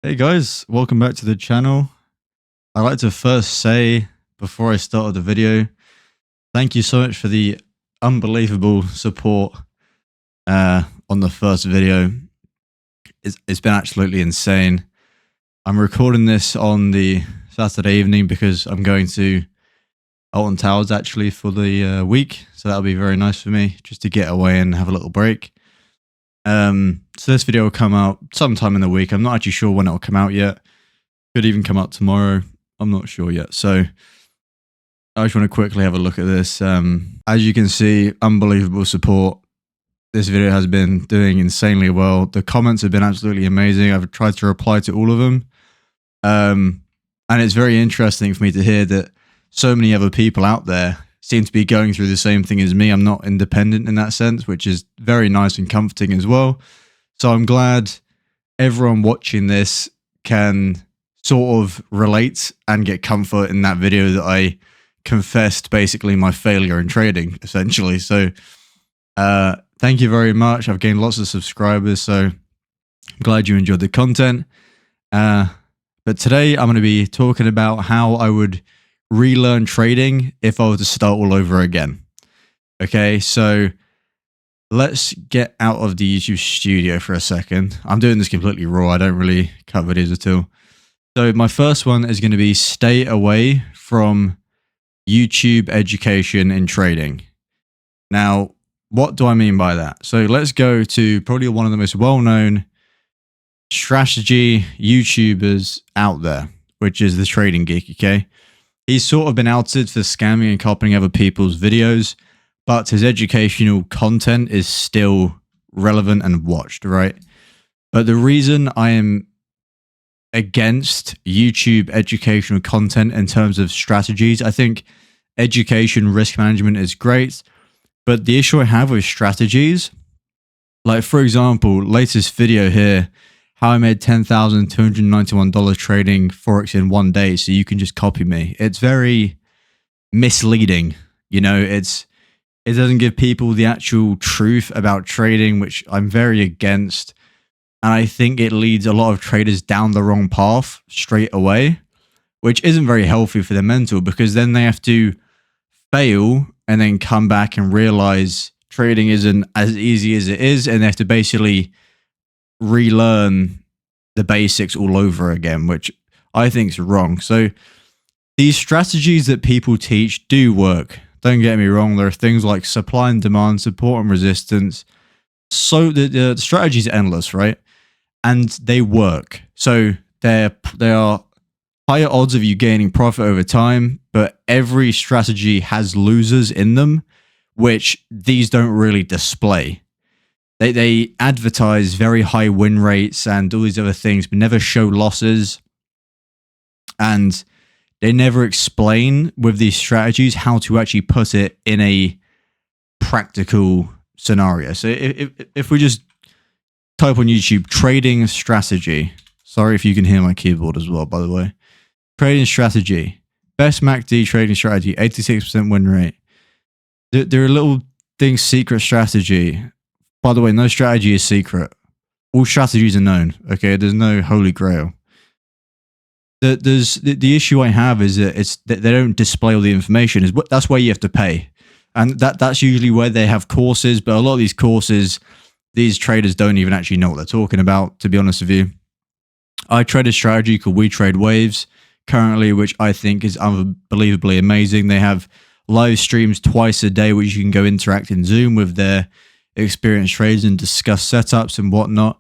Hey guys, welcome back to the channel. I'd like to first say, before I start the video, thank you so much for the unbelievable support on the first video. It's been absolutely insane. I'm recording this on the Saturday evening because I'm going to Alton Towers actually for the week, so that'll be very nice for me just to get away and have a little break. So this video will come out sometime in the week. I'm not actually sure when it'll come out yet. Could even come out tomorrow. I'm not sure yet. So I just want to quickly have a look at this. As you can see, unbelievable support. This video has been doing insanely well. The comments have been absolutely amazing. I've tried to reply to all of them. And it's very interesting for me to hear that so many other people out there seem to be going through the same thing as me. I'm not independent in that sense, which is very nice and comforting as well. So I'm glad everyone watching this can sort of relate and get comfort in that video that I confessed basically my failure in trading, essentially. So thank you very much. I've gained lots of subscribers, so I'm glad you enjoyed the content. But today I'm going to be talking about how I would relearn trading if I were to start all over again. Okay, so let's get out of the YouTube studio for a second. I'm doing this completely raw. I don't really cut videos at all. So my first one is going to be stay away from YouTube education in trading. Now, what do I mean by that? So let's go to probably one of the most well-known strategy YouTubers out there, which is the Trading Geek, okay? He's sort of been outed for scamming and copying other people's videos, but his educational content is still relevant and watched, right? But the reason I am against YouTube educational content in terms of strategies, I think education risk management is great, but the issue I have with strategies, like for example, latest video here, how I made $10,291 trading Forex in one day, so you can just copy me. It's very misleading. You know, it doesn't give people the actual truth about trading, which I'm very against. And I think it leads a lot of traders down the wrong path straight away, which isn't very healthy for their mental, because then they have to fail and then come back and realize trading isn't as easy as it is, and they have to basically relearn the basics all over again, which I think is wrong. So these strategies that people teach do work. Don't get me wrong. There are things like supply and demand, support and resistance. So the strategy is endless, right? And they work. So they are higher odds of you gaining profit over time, but every strategy has losers in them, which these don't really display. They advertise very high win rates and all these other things, but never show losses. And they never explain with these strategies how to actually put it in a practical scenario. So if we just type on YouTube, trading strategy. Sorry if you can hear my keyboard as well, by the way. Trading strategy. Best MACD trading strategy, 86% win rate. There are little things, secret strategy. By the way, no strategy is secret. All strategies are known. Okay, there's no holy grail. The issue I have is that they don't display all the information. That's why you have to pay, and that's usually where they have courses. But a lot of these courses, these traders don't even actually know what they're talking about. To be honest with you, I trade a strategy called We Trade Waves currently, which I think is unbelievably amazing. They have live streams twice a day, which you can go interact in Zoom with their experienced traders and discuss setups and whatnot.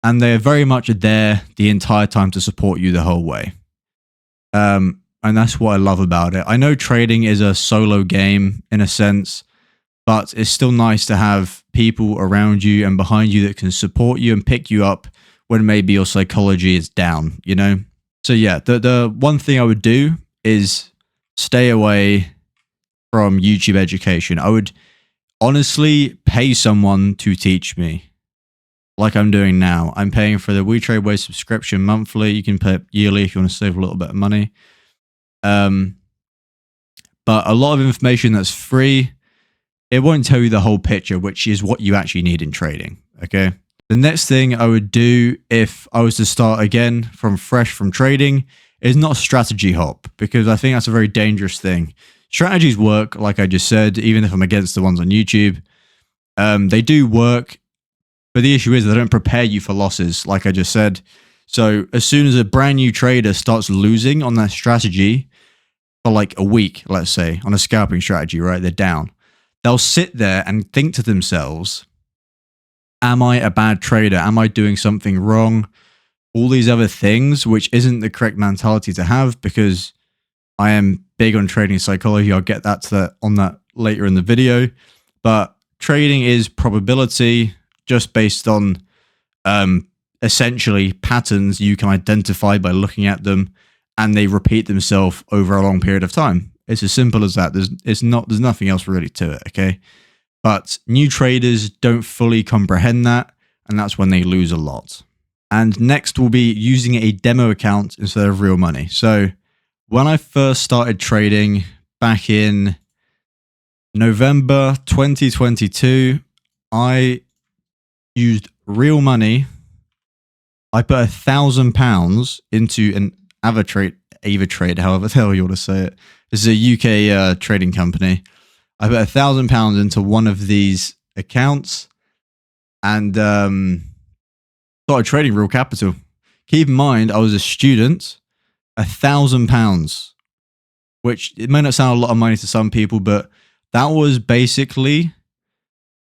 And they're very much there the entire time to support you the whole way. And that's what I love about it. I know trading is a solo game in a sense, but it's still nice to have people around you and behind you that can support you and pick you up when maybe your psychology is down, you know? So yeah, the one thing I would do is stay away from YouTube education. I would honestly pay someone to teach me, like I'm doing now. I'm paying for the We Trade Waves subscription monthly. You can pay it yearly if you want to save a little bit of money. But a lot of information that's free, it won't tell you the whole picture, which is what you actually need in trading. Okay. The next thing I would do if I was to start again from fresh from trading is not strategy hop, because I think that's a very dangerous thing. Strategies work, like I just said, even if I'm against the ones on YouTube. They do work, but the issue is they don't prepare you for losses, like I just said. So as soon as a brand new trader starts losing on that strategy for like a week, let's say, on a scalping strategy, right, they're down. They'll sit there and think to themselves, am I a bad trader? Am I doing something wrong? All these other things, which isn't the correct mentality to have, because I am big on trading psychology. I'll get that to that later in the video. But trading is probability, just based on essentially patterns you can identify by looking at them, and they repeat themselves over a long period of time. It's as simple as that. There's nothing else really to it, okay? But new traders don't fully comprehend that, and that's when they lose a lot. And next will be using a demo account instead of real money. So when I first started trading back in November 2022, I used real money. I put £1,000 into an AvaTrade, however the hell you want to say it. This is a UK trading company. I put £1,000 into one of these accounts and started trading real capital. Keep in mind, I was a student. £1,000, which it may not sound a lot of money to some people, but that was basically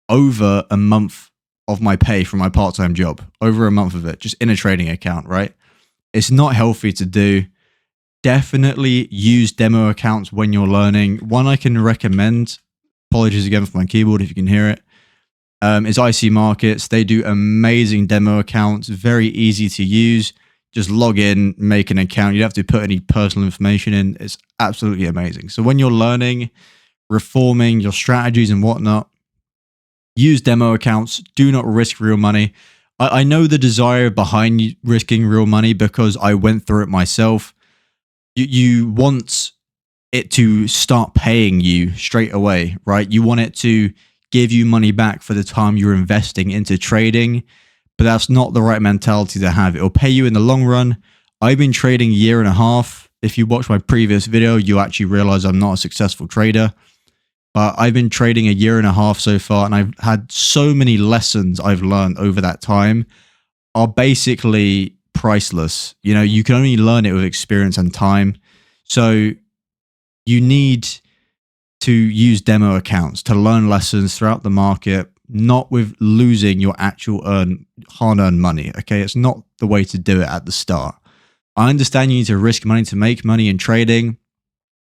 over a month of my pay from my part-time job. Over a month of it, just in a trading account, right? It's not healthy to do. Definitely use demo accounts when you're learning. One I can recommend, apologies again for my keyboard if you can hear it, is IC Markets. They do amazing demo accounts, very easy to use. Just log in, make an account. You don't have to put any personal information in. It's absolutely amazing. So when you're learning, reforming your strategies and whatnot, use demo accounts. Do not risk real money. I know the desire behind risking real money because I went through it myself. You want it to start paying you straight away, right? You want it to give you money back for the time you're investing into trading, but that's not the right mentality to have. It'll pay you in the long run. I've been trading a year and a half. If you watch my previous video, you actually realize I'm not a successful trader. But I've been trading a year and a half so far, and I've had so many lessons I've learned over that time are basically priceless. You know, you can only learn it with experience and time. So you need to use demo accounts to learn lessons throughout the market, not with losing your actual hard-earned money, okay? It's not the way to do it at the start. I understand you need to risk money to make money in trading,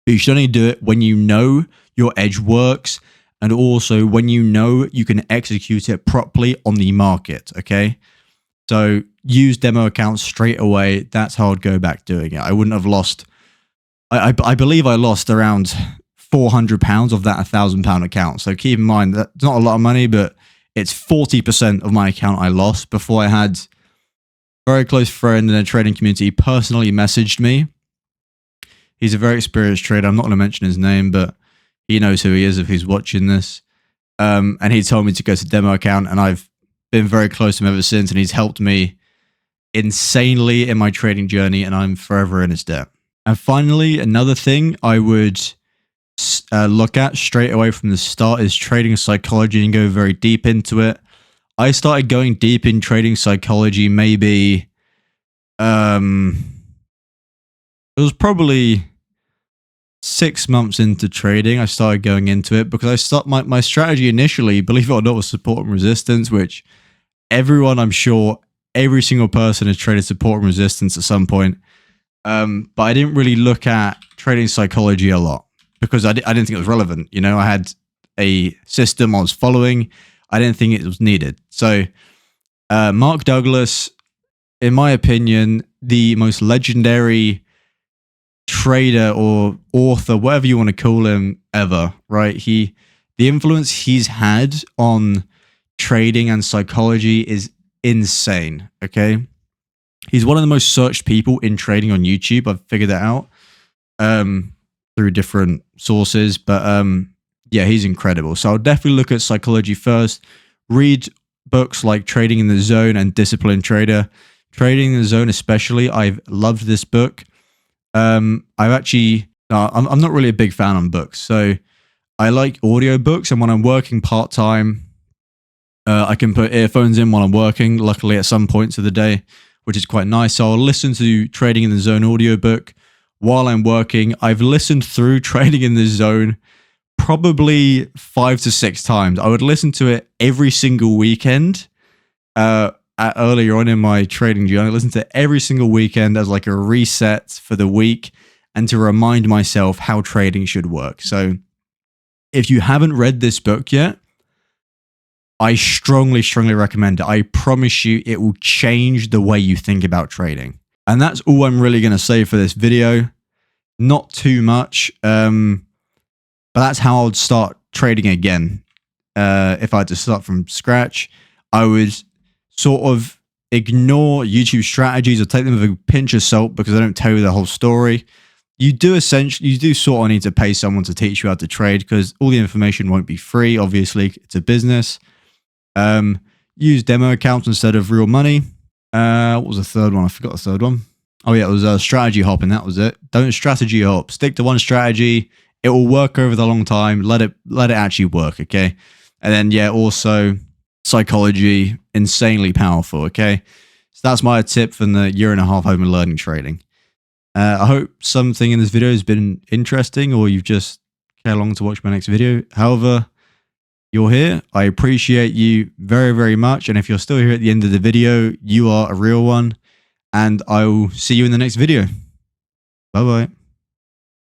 but you should only do it when you know your edge works, and also when you know you can execute it properly on the market, okay? So use demo accounts straight away. That's how I'd go back doing it. I wouldn't have lost, I believe I lost around £400 of that £1,000 account. So keep in mind that's not a lot of money, but it's 40% of my account I lost before I had a very close friend in a trading community personally messaged me. He's a very experienced trader. I'm not going to mention his name, but he knows who he is if he's watching this. And he told me to go to demo account, and I've been very close to him ever since, and he's helped me insanely in my trading journey, and I'm forever in his debt. And finally, another thing I would look at straight away from the start is trading psychology and go very deep into it. I started going deep in trading psychology maybe, it was probably 6 months into trading. I started going into it because my strategy initially, believe it or not, was support and resistance, which everyone, I'm sure, every single person has traded support and resistance at some point. But I didn't really look at trading psychology a lot because I didn't think it was relevant. You know, I had a system I was following. I didn't think it was needed. So Mark Douglas, in my opinion, the most legendary trader or author, whatever you want to call him, ever, right? The influence he's had on trading and psychology is insane, okay? He's one of the most searched people in trading on YouTube. I've figured that out through different sources, but yeah, he's incredible. So I'll definitely look at psychology first. Read books like Trading in the Zone and Disciplined Trader. Trading in the Zone especially, I've loved this book. I'm not really a big fan on books, so I like audiobooks, and when I'm working part-time, I can put earphones in while I'm working, luckily at some points of the day, which is quite nice. So I'll listen to Trading in the Zone audiobook while I'm working. I've listened through Trading in the Zone probably 5 to 6 times. I would listen to it every single weekend. Earlier on in my trading journey, I listened to every single weekend as like a reset for the week and to remind myself how trading should work. So if you haven't read this book yet, I strongly recommend it. I promise you it will change the way you think about trading. And that's all I'm really going to say for this video. Not too much, but that's how I would start trading again. If I had to start from scratch, I would sort of ignore YouTube strategies or take them with a pinch of salt because they don't tell you the whole story. You do sort of need to pay someone to teach you how to trade because all the information won't be free. Obviously, it's a business. Use demo accounts instead of real money. What was the third one? I forgot the third one. Oh yeah, it was strategy hopping. That was it. Don't strategy hop. Stick to one strategy. It will work over the long time. Let it actually work. Okay. And then yeah, also psychology, insanely powerful. Okay. So that's my tip from the 1.5 years I've been learning trading. I hope something in this video has been interesting, or you've just care along to watch my next video. However, you're here. I appreciate you very, very much. And if you're still here at the end of the video, you are a real one. And I will see you in the next video. Bye-bye.